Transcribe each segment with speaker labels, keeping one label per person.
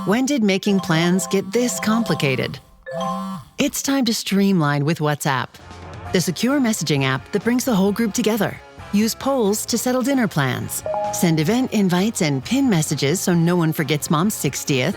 Speaker 1: When did making plans get this complicated? It's time to streamline with WhatsApp, the secure messaging app that brings the whole group together. Use polls to settle dinner plans. Send event invites and pin messages so no one forgets Mom's 60th.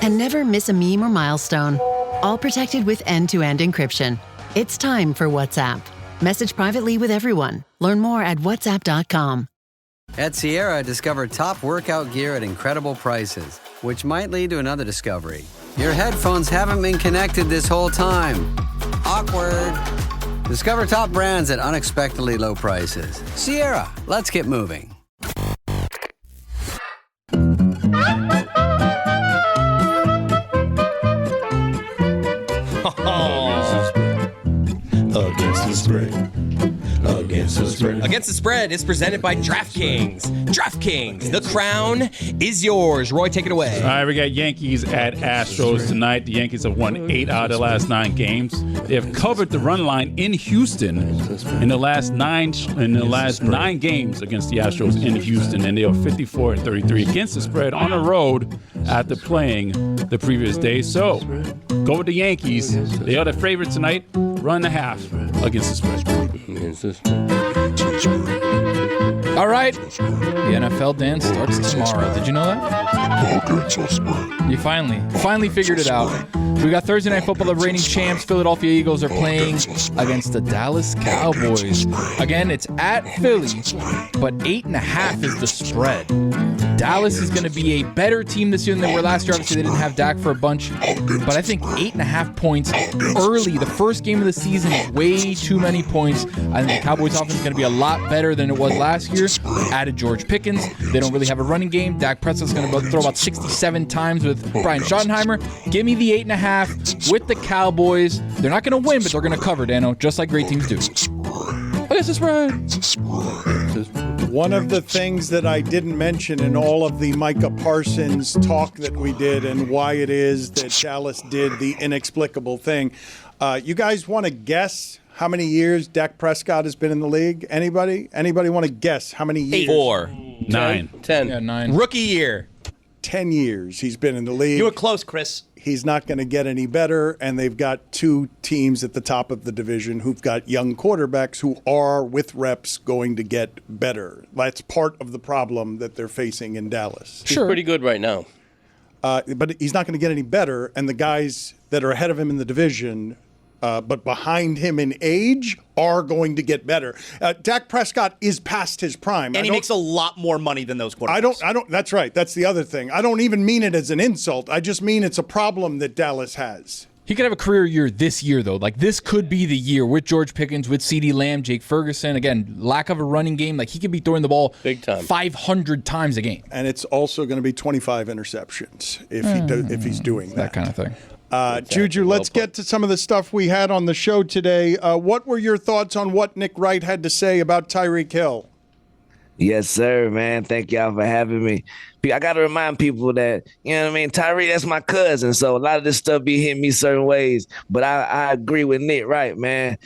Speaker 1: And never miss a meme or milestone. All protected with end-to-end encryption. It's time for WhatsApp. Message privately with everyone. Learn more at whatsapp.com.
Speaker 2: At Sierra, discover top workout gear at incredible prices, which might lead to another discovery. Your headphones haven't been connected this whole time. Awkward. Discover top brands at unexpectedly low prices. Sierra, let's get moving.
Speaker 3: Against the spread. Against the spread.
Speaker 4: Against the Spread is presented by DraftKings. DraftKings, the crown is yours. Roy, take it away.
Speaker 5: All right, we got Yankees at Astros tonight. The Yankees have won 8 out of the last 9 games. They have covered the run line in Houston in the last 9 games against the Astros in Houston, and they are 54-33 against the spread on the road after playing the previous day. So go with the Yankees. They are the favorites tonight. Run the half against the spread.
Speaker 6: All right, the NFL dance starts tomorrow. Did you know that? You finally figured it out. We got Thursday Night Football. The reigning champs, Philadelphia Eagles, are playing against the Dallas Cowboys. Again, it's at Philly, but 8.5 is the spread. Dallas is going to be a better team this year than they were last year. Obviously, they didn't have Dak for a bunch, but I think 8.5 points early, the first game of the season, is way too many points. I think the Cowboys' offense is going to be a lot better than it was last year. Added George Pickens. They don't really have a running game. Dak Prescott's going to throw about 67 times with Brian Schottenheimer. Give me the 8.5 with the Cowboys. They're not going to win, but they're going to cover, Dano, just like great teams do. Oh, it's a spread.
Speaker 7: One of the things that I didn't mention in all of the Micah Parsons talk that we did and why it is that Dallas did the inexplicable thing. You guys want to guess how many years Dak Prescott has been in the league? Anybody? Anybody want to guess how many years?
Speaker 4: 4.
Speaker 5: 9.
Speaker 4: 10.
Speaker 6: Yeah, 9.
Speaker 4: Rookie year.
Speaker 7: 10 years he's been in the league.
Speaker 8: You were close, Chris.
Speaker 7: He's not going to get any better, and they've got 2 teams at the top of the division who've got young quarterbacks who are, with reps, going to get better. That's part of the problem that they're facing in Dallas.
Speaker 8: He's pretty good right now.
Speaker 7: But he's not going to get any better, and the guys that are ahead of him in the division but behind him in age are going to get better. Dak Prescott is past his prime.
Speaker 8: And he makes a lot more money than those quarterbacks.
Speaker 7: I don't, that's right. That's the other thing. I don't even mean it as an insult. I just mean it's a problem that Dallas has.
Speaker 6: He could have a career year this year, though. Like, this could be the year with George Pickens, with CeeDee Lamb, Jake Ferguson. Again, lack of a running game. Like, he could be throwing the ball
Speaker 8: big time
Speaker 6: 500 times a game.
Speaker 7: And it's also going to be 25 interceptions if he's doing that.
Speaker 6: That kind of thing.
Speaker 7: JuJu, let's get to some of the stuff we had on the show today. What were your thoughts on what Nick Wright had to say about Tyreek Hill?
Speaker 9: Yes, sir, man. Thank y'all for having me. I got to remind people that, you know what I mean, Tyreek, that's my cousin, so a lot of this stuff be hitting me certain ways. But I agree with Nick Wright, man.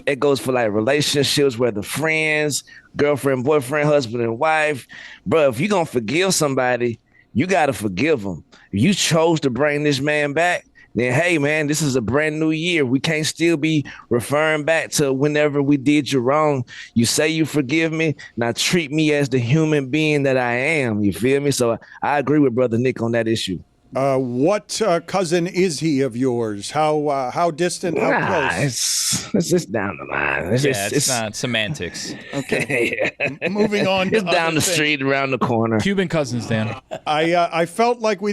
Speaker 9: It goes for, like, relationships, whether friends, girlfriend, boyfriend, husband, and wife. Bro, if you're going to forgive somebody, you got to forgive them. If you chose to bring this man back, then, hey, man, this is a brand new year. We can't still be referring back to whenever we did you wrong. You say you forgive me, now treat me as the human being that I am. You feel me? So I agree with Brother Nick on that issue.
Speaker 7: What cousin is he of yours? How distant? How close?
Speaker 9: It's just down the line.
Speaker 4: It's not semantics.
Speaker 7: Okay.
Speaker 9: Yeah.
Speaker 7: Moving on.
Speaker 9: It's down the street, around the corner.
Speaker 6: Cuban cousins, Dan.
Speaker 7: I felt like we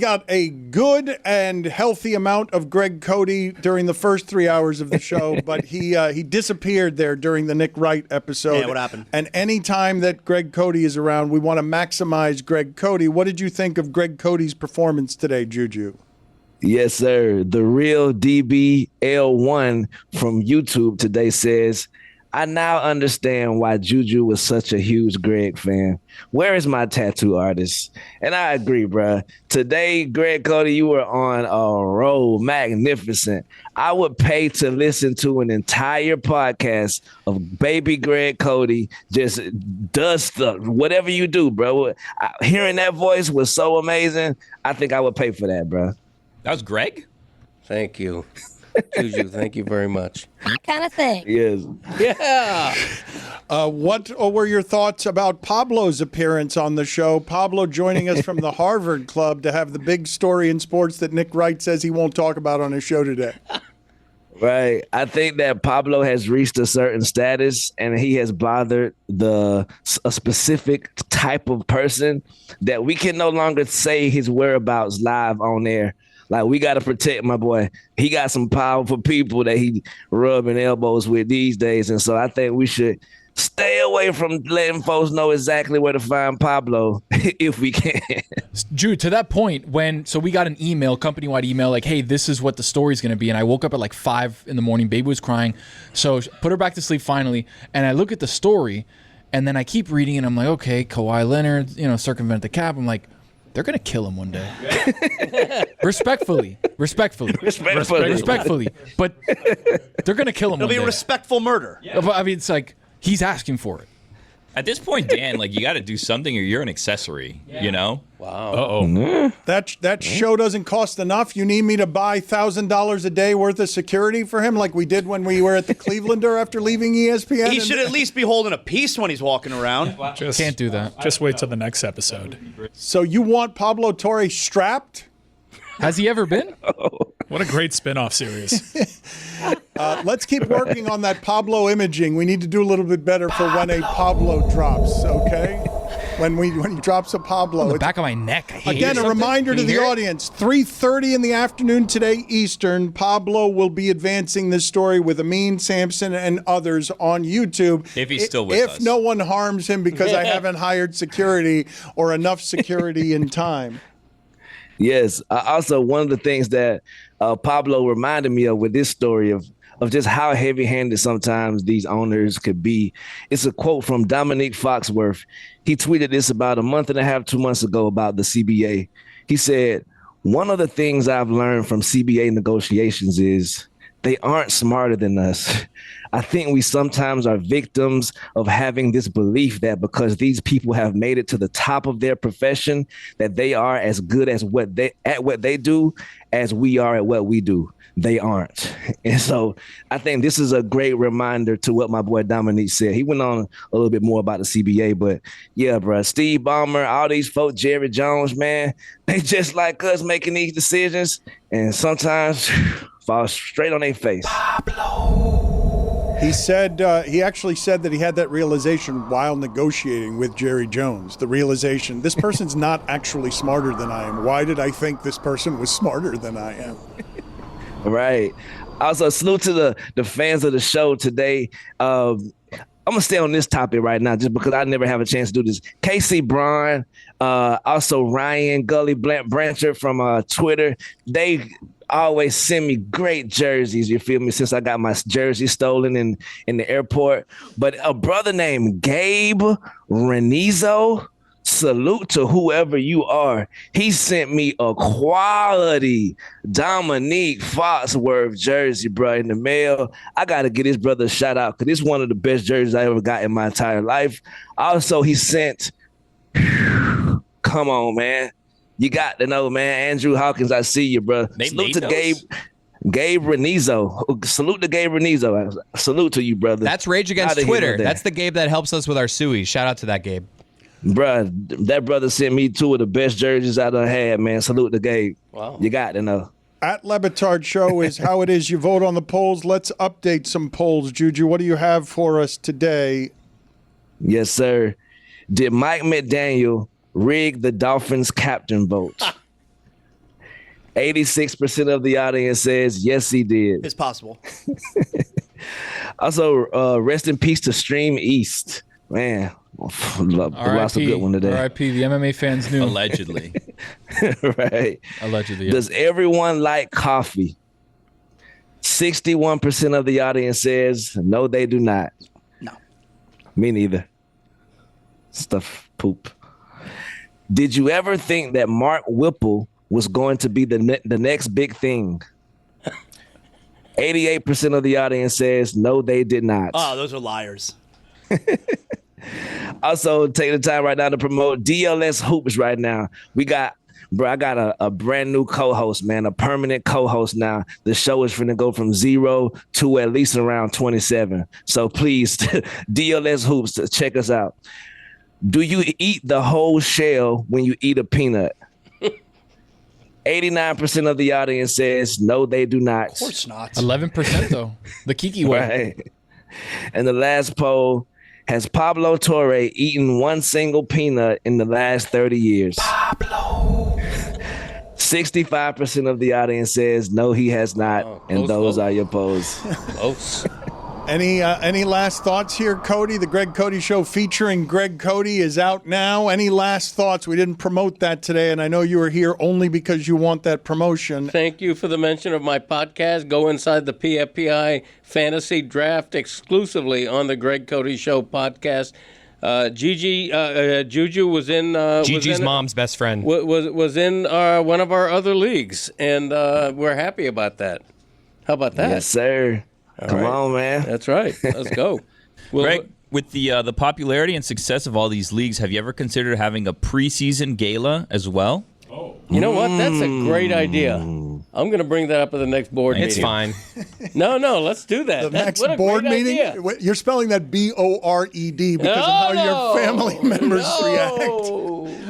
Speaker 7: got a good and healthy amount of Greg Cody during the first 3 hours of the show, but he disappeared there during the Nick Wright episode.
Speaker 8: Yeah, what happened?
Speaker 7: And any time that Greg Cody is around, we want to maximize Greg Cody. What did you think of Greg Cody's performance today, JuJu?
Speaker 9: Yes, sir. The real DBL1 from YouTube today says, I now understand why JuJu was such a huge Greg fan. Where is my tattoo artist? And I agree, bro. Today, Greg Cody, you were on a roll. Magnificent. I would pay to listen to an entire podcast of baby Greg Cody just does stuff. Whatever you do, bro. Hearing that voice was so amazing. I think I would pay for that, bro.
Speaker 4: That was Greg?
Speaker 8: Thank you. JuJu, thank you very much.
Speaker 10: That kind of thing.
Speaker 9: Yes.
Speaker 8: Yeah.
Speaker 7: What were your thoughts about Pablo's appearance on the show? Pablo joining us from the Harvard Club to have the big story in sports that Nick Wright says he won't talk about on his show today.
Speaker 9: Right. I think that Pablo has reached a certain status and he has bothered a specific type of person that we can no longer say his whereabouts live on air. Like, we got to protect my boy. He got some powerful people that he rubbing elbows with these days. And so I think we should stay away from letting folks know exactly where to find Pablo if we can.
Speaker 6: Drew, to that point, so we got an email, company-wide email, like, hey, this is what the story's going to be. And I woke up at like 5 in the morning. Baby was crying. So put her back to sleep finally. And I look at the story, and then I keep reading, and I'm like, okay, Kawhi Leonard, circumvent the cap. I'm like, they're going to kill him one day. Respectfully. But they're going to kill him
Speaker 8: It'll
Speaker 6: one
Speaker 8: be
Speaker 6: day.
Speaker 8: a respectful murder.
Speaker 6: Yeah. I mean, it's like, he's asking for it.
Speaker 4: At this point, Dan, like, you got to do something or you're an accessory, you know?
Speaker 8: Wow.
Speaker 4: Uh-oh.
Speaker 7: That show doesn't cost enough. You need me to buy $1,000 a day worth of security for him like we did when we were at the Clevelander after leaving ESPN?
Speaker 8: He should at least be holding a piece when he's walking around.
Speaker 6: Can't do that.
Speaker 11: Just wait till the next episode.
Speaker 7: So you want Pablo Torre strapped?
Speaker 6: Has he ever been?
Speaker 11: What a great spin-off series.
Speaker 7: Let's keep working on that Pablo imaging. We need to do a little bit better for when a Pablo drops, okay? When he drops a Pablo.
Speaker 6: On the back of my neck.
Speaker 7: Again, a reminder to the audience, 3:30 in the afternoon today Eastern, Pablo will be advancing this story with Amin, Sampson, and others on YouTube.
Speaker 4: If he's still with us.
Speaker 7: If no one harms him because I haven't hired security or enough security in time.
Speaker 9: Yes. Also, one of the things that Pablo reminded me of with this story of just how heavy-handed sometimes these owners could be. It's a quote from Dominique Foxworth. He tweeted this about a month and a half, 2 months ago about the CBA. He said, one of the things I've learned from CBA negotiations is they aren't smarter than us. I think we sometimes are victims of having this belief that because these people have made it to the top of their profession, that they are as good as what they do as we are at what we do. They aren't. And so I think this is a great reminder to what my boy Dominique said. He went on a little bit more about the CBA, but yeah, bro, Steve Ballmer, all these folks, Jerry Jones, man, they just like us making these decisions and sometimes fall straight on their face.
Speaker 7: He said he actually said that he had that realization while negotiating with Jerry Jones. The realization, this person's not actually smarter than I am. Why did I think this person was smarter than I am?
Speaker 9: Right. Also, salute to the fans of the show today. I'm going to stay on this topic right now just because I never have a chance to do this. Casey Braun, also Ryan Gully Branchard from Twitter. They always send me great jerseys, you feel me, since I got my jersey stolen in the airport. But a brother named Gabe Renizo, salute to whoever you are. He sent me a quality Dominique Foxworth jersey, bro, in the mail. I got to give this brother a shout out because it's one of the best jerseys I ever got in my entire life. Also, he sent, come on, man. You got to know, man. Andrew Hawkins, I see you, bro. Salute to Gabe Renizo. Salute to Gabe Renizo. Salute to you, brother.
Speaker 12: That's Rage Against Twitter. That's the Gabe that helps us with our suey. Shout out to that Gabe.
Speaker 9: Bruh, that brother sent me 2 of the best jerseys I done had, man. Salute to Gabe.
Speaker 8: Wow.
Speaker 9: You got to know.
Speaker 7: At Batard Show is how it is. You vote on the polls. Let's update some polls. JuJu, what do you have for us today?
Speaker 9: Yes, sir. Did Mike McDaniel rig the Dolphins captain vote? 86% of the audience says yes, he did.
Speaker 8: It's possible.
Speaker 9: Also, rest in peace to Stream East. Man, lost a good one today.
Speaker 6: R.I.P. The MMA fans knew.
Speaker 4: Allegedly.
Speaker 9: Right.
Speaker 6: Allegedly. Yeah.
Speaker 9: Does everyone like coffee? 61% of the audience says no, they do not. Me neither. Stuff poop. Did you ever think that Mark Whipple was going to be the next big thing? 88% of the audience says no, they did not.
Speaker 10: Oh, those are liars.
Speaker 9: Also, take the time right now to promote DLS Hoops right now. I got a brand new co-host, man, a permanent co-host now. The show is finna go from 0 to at least around 27. So please, DLS Hoops, check us out. Do you eat the whole shell when you eat a peanut? 89% of the audience says no, they do not.
Speaker 10: Of course not.
Speaker 6: 11% though. The Kiki way.
Speaker 9: Right. And the last poll, has Pablo Torre eaten one single peanut in the last 30 years? Pablo. 65% of the audience says no, he has not. And those are your polls.
Speaker 10: Close.
Speaker 7: Any last thoughts here, Cody? The Greg Cody Show featuring Greg Cody is out now. Any last thoughts? We didn't promote that today, and I know you were here only because you want that promotion.
Speaker 8: Thank you for the mention of my podcast. Go inside the PFPI Fantasy Draft exclusively on the Greg Cody Show podcast. Gigi, JuJu was in.
Speaker 12: Gigi's mom's best friend
Speaker 8: was in one of our other leagues, and we're happy about that. How about that?
Speaker 9: Yes, sir. Come on, man.
Speaker 8: That's right. Let's go.
Speaker 13: Greg, with the popularity and success of all these leagues, have you ever considered having a preseason gala as well?
Speaker 8: You know what? That's a great idea. I'm going to bring that up at the next board meeting.
Speaker 12: It's fine.
Speaker 8: No, let's do that.
Speaker 7: The next board meeting?
Speaker 8: Idea.
Speaker 7: You're spelling that Bored because of how your family members react.